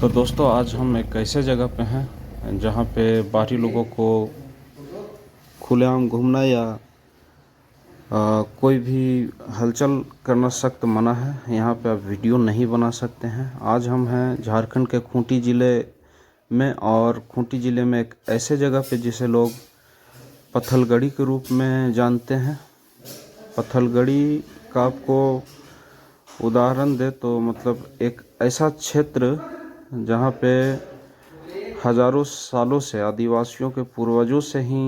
तो दोस्तों आज हम एक ऐसे जगह पे हैं जहाँ पे बाहरी लोगों को खुलेआम घूमना या कोई भी हलचल करना सख्त मना है। यहाँ पे आप वीडियो नहीं बना सकते हैं। आज हम हैं झारखंड के खूंटी ज़िले में, और खूंटी ज़िले में एक ऐसे जगह पे जिसे लोग पत्थलगड़ी के रूप में जानते हैं। पत्थलगड़ी का आपको उदाहरण दे तो मतलब एक ऐसा क्षेत्र जहाँ पे हजारों सालों से आदिवासियों के पूर्वजों से ही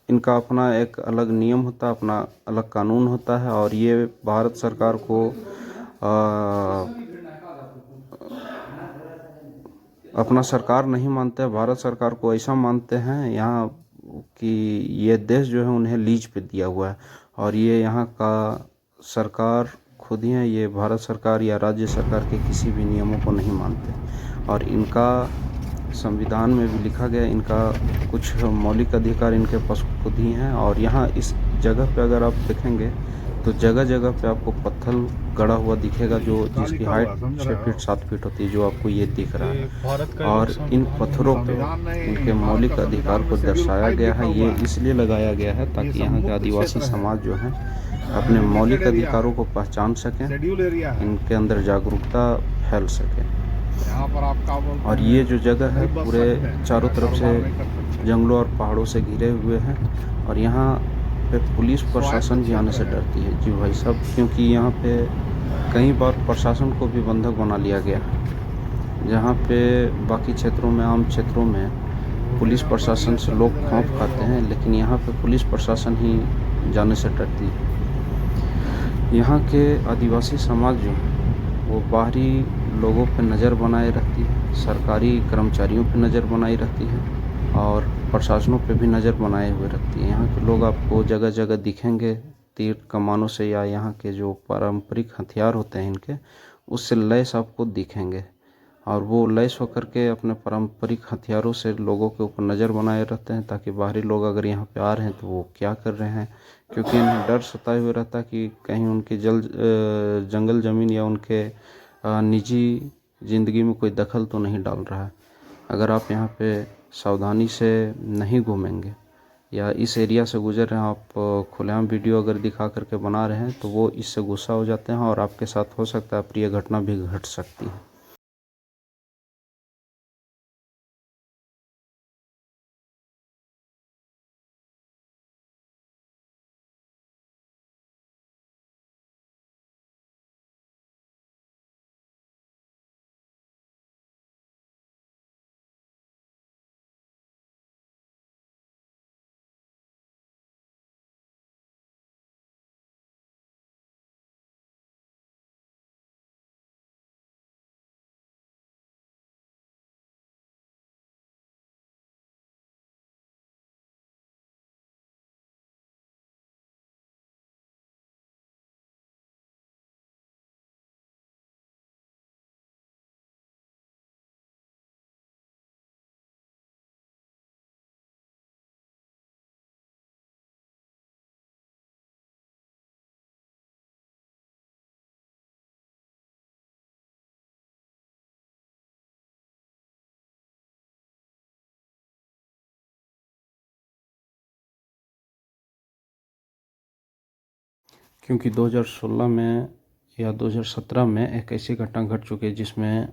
इनका अपना एक अलग नियम होता है, अपना अलग कानून होता है। और ये भारत सरकार को अपना सरकार नहीं मानते, भारत सरकार को ऐसा मानते हैं यहाँ कि ये देश जो है उन्हें लीज पे दिया हुआ है, और ये यहाँ का सरकार खुद ही है। ये भारत सरकार या राज्य सरकार के किसी भी नियमों को नहीं मानते, और इनका संविधान में भी लिखा गया, इनका कुछ मौलिक अधिकार इनके पास खुद ही हैं। और यहाँ इस जगह पे अगर आप देखेंगे तो जगह जगह पे आपको पत्थर गड़ा हुआ दिखेगा, जो जिसकी हाइट 6 फीट 7 फीट होती है, जो आपको ये दिख रहा है। और इन पत्थरों पे इनके मौलिक अधिकार को दर्शाया गया है। ये इसलिए लगाया गया है ताकि यहाँ के आदिवासी समाज जो है अपने मौलिक अधिकारों को पहचान सकें, इनके अंदर जागरूकता फैल सके। और ये जो जगह है पूरे चारों तरफ से जंगलों और पहाड़ों से घिरे हुए हैं, और यहाँ पे पुलिस प्रशासन भी आने से डरती है जी भाई साहब, क्योंकि यहाँ पे कई बार प्रशासन को भी बंधक बना लिया गया है। जहाँ पे बाकी क्षेत्रों में, आम क्षेत्रों में पुलिस प्रशासन से लोग खौफ खाते हैं, लेकिन यहाँ पे पुलिस प्रशासन ही जाने से डरती है। यहाँ के आदिवासी समाज जो वो बाहरी लोगों पर नज़र बनाए रखती है, सरकारी कर्मचारियों पर नज़र बनाई रखती है, और प्रशासनों पे भी नज़र बनाए हुए रखती है। यहाँ के लोग आपको जगह जगह दिखेंगे तीर कमानों से, या यहाँ के जो पारंपरिक हथियार होते हैं इनके, उससे लैस आपको दिखेंगे, और वो लैस होकर के अपने पारंपरिक हथियारों से लोगों के ऊपर नज़र बनाए रहते हैं, ताकि बाहरी लोग अगर यहाँ पे आ रहे हैं तो वो क्या कर रहे हैं, क्योंकि इन्हें डर सताए हुए रहता है कि कहीं उनकी जंगल ज़मीन या उनके निजी ज़िंदगी में कोई दखल तो नहीं डाल रहा है। अगर आप यहाँ पे सावधानी से नहीं घूमेंगे या इस एरिया से गुजर रहे हैं, आप खुलेआम वीडियो अगर दिखा करके बना रहे हैं, तो वो इससे गुस्सा हो जाते हैं, और आपके साथ हो सकता है अप्रिय घटना भी घट सकती है। क्योंकि 2016 में या 2017 में एक ऐसी घटना घट चुकी है जिसमें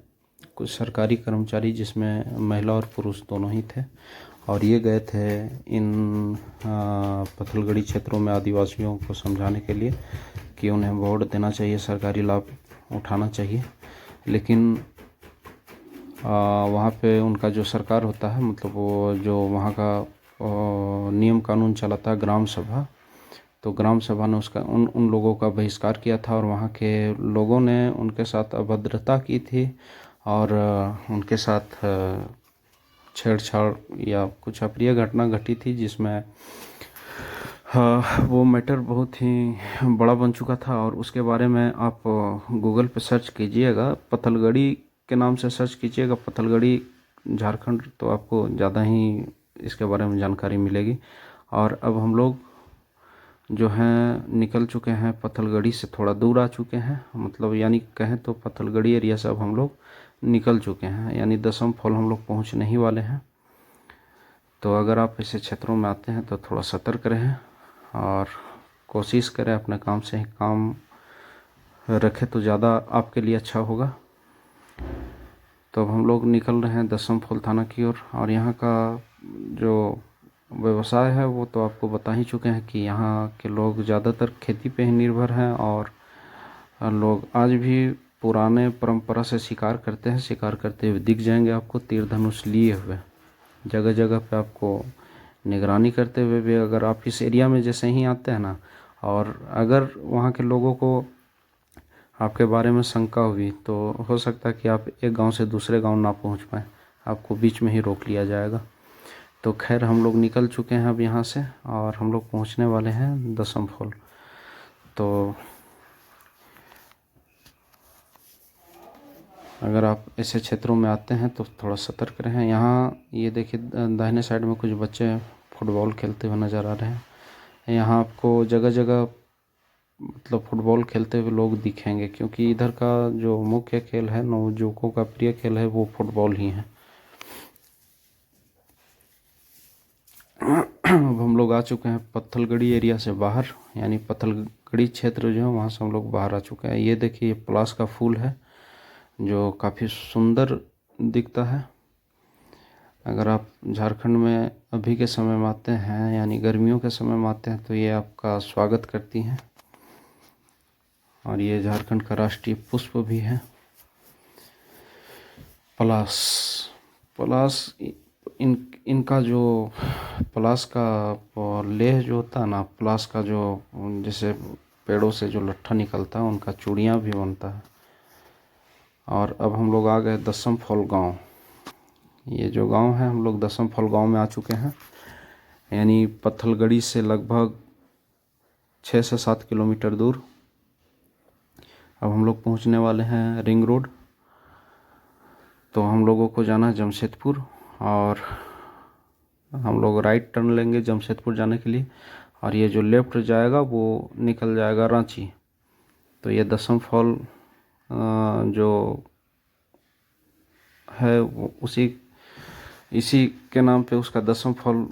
कुछ सरकारी कर्मचारी, जिसमें महिला और पुरुष दोनों ही थे, और ये गए थे इन पत्थलगड़ी क्षेत्रों में आदिवासियों को समझाने के लिए कि उन्हें वोट देना चाहिए, सरकारी लाभ उठाना चाहिए। लेकिन वहाँ पे उनका जो सरकार होता है, मतलब वो जो वहाँ का नियम कानून चलाता है, ग्राम सभा, तो ग्राम सभा ने उसका उन लोगों का बहिष्कार किया था, और वहाँ के लोगों ने उनके साथ अभद्रता की थी, और उनके साथ छेड़छाड़ या कुछ अप्रिय घटना घटी थी, जिसमें वो मैटर बहुत ही बड़ा बन चुका था। और उसके बारे में आप गूगल पे सर्च कीजिएगा, पत्थलगड़ी के नाम से सर्च कीजिएगा, पत्थलगड़ी झारखंड, तो आपको ज़्यादा ही इसके बारे में जानकारी मिलेगी। और अब हम लोग जो हैं निकल चुके हैं, पत्थलगड़ी से थोड़ा दूर आ चुके हैं, मतलब यानी कहें तो पत्थलगड़ी एरिया से अब हम लोग निकल चुके हैं, यानी दसम फॉल हम लोग पहुंचने ही वाले हैं। तो अगर आप ऐसे क्षेत्रों में आते हैं तो थोड़ा सतर्क रहें और कोशिश करें अपने काम से ही काम रखें तो ज़्यादा आपके लिए अच्छा होगा। तो अब हम लोग निकल रहे हैं दसम फॉल थाना की ओर, और यहाँ का जो व्यवसाय है वो तो आपको बता ही चुके हैं कि यहाँ के लोग ज़्यादातर खेती पे ही निर्भर हैं, और लोग आज भी पुराने परंपरा से शिकार करते हैं। शिकार करते हुए दिख जाएंगे आपको, तीर धनुष लिए हुए जगह जगह पे आपको निगरानी करते हुए भी। अगर आप इस एरिया में जैसे ही आते हैं ना, और अगर वहाँ के लोगों को आपके बारे में शंका हुई तो हो सकता है कि आप एक गांव से दूसरे गांव ना पहुंच पाएँ, आपको बीच में ही रोक लिया जाएगा। तो खैर हम लोग निकल चुके हैं अब यहाँ से, और हम लोग पहुँचने वाले हैं दसम फॉल। तो अगर आप ऐसे क्षेत्रों में आते हैं तो थोड़ा सतर्क रहें। यहाँ ये देखिए दाहिने साइड में कुछ बच्चे फुटबॉल खेलते हुए नज़र आ रहे हैं। यहाँ आपको जगह जगह मतलब फुटबॉल खेलते हुए लोग दिखेंगे, क्योंकि इधर का जो मुख्य खेल है, नवयुवकों का प्रिय खेल है, वो फुटबॉल ही है। अब हम लोग आ चुके हैं पत्थलगड़ी एरिया से बाहर, यानी पत्थलगड़ी क्षेत्र जो है वहाँ से हम लोग बाहर आ चुके हैं। ये देखिए पलाश का फूल है जो काफ़ी सुंदर दिखता है। अगर आप झारखंड में अभी के समय में आते हैं, यानी गर्मियों के समय में आते हैं, तो ये आपका स्वागत करती हैं, और ये झारखंड का राष्ट्रीय पुष्प भी है पलाश। पलाश इनका जो पलाश का लेह जो होता है ना, पलाश का जो जैसे पेड़ों से जो लट्ठा निकलता है उनका चूड़ियाँ भी बनता है। और अब हम लोग आ गए दसम फॉल गांव। ये जो गांव है, हम लोग दसम फॉल गांव में आ चुके हैं, यानी पत्थलगड़ी से लगभग 6 से 7 किलोमीटर दूर। अब हम लोग पहुंचने वाले हैं रिंग रोड। तो हम लोगों को जाना है जमशेदपुर, और हम लोग राइट टर्न लेंगे जमशेदपुर जाने के लिए, और ये जो लेफ़्ट जाएगा वो निकल जाएगा रांची। तो ये दसम फॉल जो है वो इसी के नाम पे उसका दसम फॉल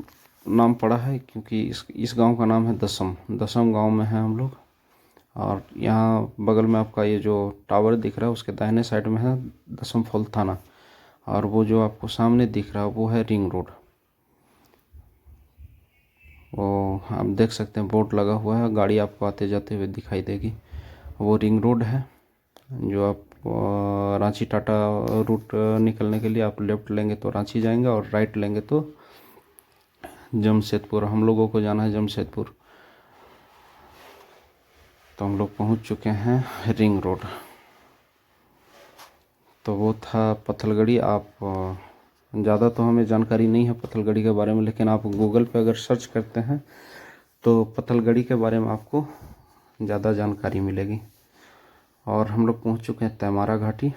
नाम पड़ा है, क्योंकि इस गांव का नाम है दसम गांव में है हम लोग। और यहाँ बगल में आपका ये जो टावर दिख रहा है उसके दाहिने साइड में है दसम फॉल थाना, और वो जो आपको सामने दिख रहा है वो है रिंग रोड। वो आप देख सकते हैं बोर्ड लगा हुआ है, गाड़ी आपको आते जाते हुए दिखाई देगी। वो रिंग रोड है जो आप रांची टाटा रूट निकलने के लिए आप लेफ़्ट लेंगे तो रांची जाएंगे, और राइट लेंगे तो जमशेदपुर। हम लोगों को जाना है जमशेदपुर। तो हम लोग पहुंच चुके हैं रिंग रोड। तो वो था पत्थलगड़ी। आप ज़्यादा तो हमें जानकारी नहीं है पत्थलगड़ी के बारे में, लेकिन आप गूगल पे अगर सर्च करते हैं तो पत्थलगड़ी के बारे में आपको ज़्यादा जानकारी मिलेगी। और हम लोग पहुंच चुके हैं तैमारा घाटी,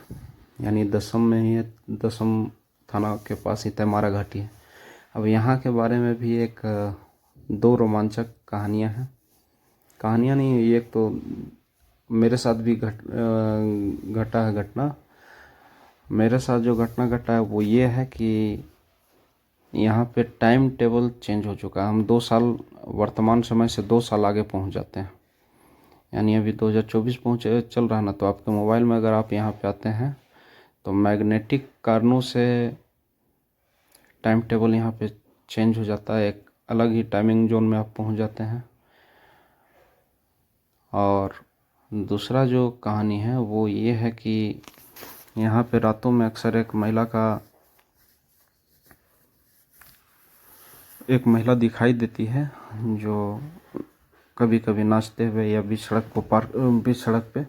यानी दसम में ही है, दसम थाना के पास ही तैमारा घाटी है। अब यहाँ के बारे में भी एक दो रोमांचक कहानियाँ हैं। कहानियाँ नहीं, ये एक तो मेरे साथ भी घटा है घटना। मेरे साथ जो घटना घटा है वो ये है कि यहाँ पे टाइम टेबल चेंज हो चुका है। हम 2 साल वर्तमान समय से 2 साल आगे पहुँच जाते हैं, यानी अभी 2024 पहुँचे चल रहा है ना। तो आपके मोबाइल में अगर आप यहाँ पे आते हैं तो मैग्नेटिक कारणों से टाइम टेबल यहाँ पे चेंज हो जाता है, एक अलग ही टाइमिंग जोन में आप पहुँच जाते हैं। और दूसरा जो कहानी है वो ये है कि यहाँ पे रातों में अक्सर एक महिला दिखाई देती है जो कभी कभी नाचते हुए या बीच सड़क पे।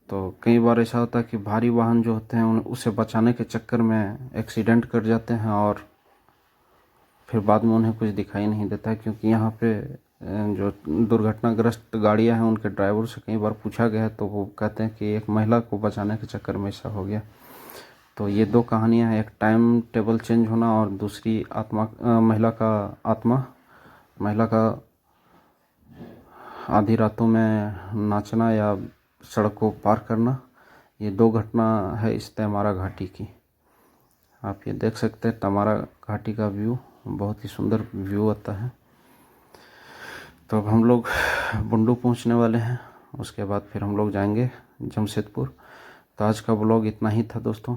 तो कई बार ऐसा होता है कि भारी वाहन जो होते हैं उसे बचाने के चक्कर में एक्सीडेंट कर जाते हैं, और फिर बाद में उन्हें कुछ दिखाई नहीं देता है, क्योंकि यहाँ पे जो दुर्घटनाग्रस्त गाड़ियाँ हैं उनके ड्राइवर से कई बार पूछा गया है तो वो कहते हैं कि एक महिला को बचाने के चक्कर में ऐसा हो गया। तो ये दो कहानियाँ हैं, एक टाइम टेबल चेंज होना और दूसरी महिला का आधी रातों में नाचना या सड़क को पार करना, ये 2 घटना है इस तैमारा घाटी की। आप ये देख सकते हैं तमारा घाटी का व्यू, बहुत ही सुंदर व्यू आता है। तो अब हम लोग बुंडू पहुंचने वाले हैं, उसके बाद फिर हम लोग जाएंगे जमशेदपुर। तो आज का ब्लॉग इतना ही था दोस्तों।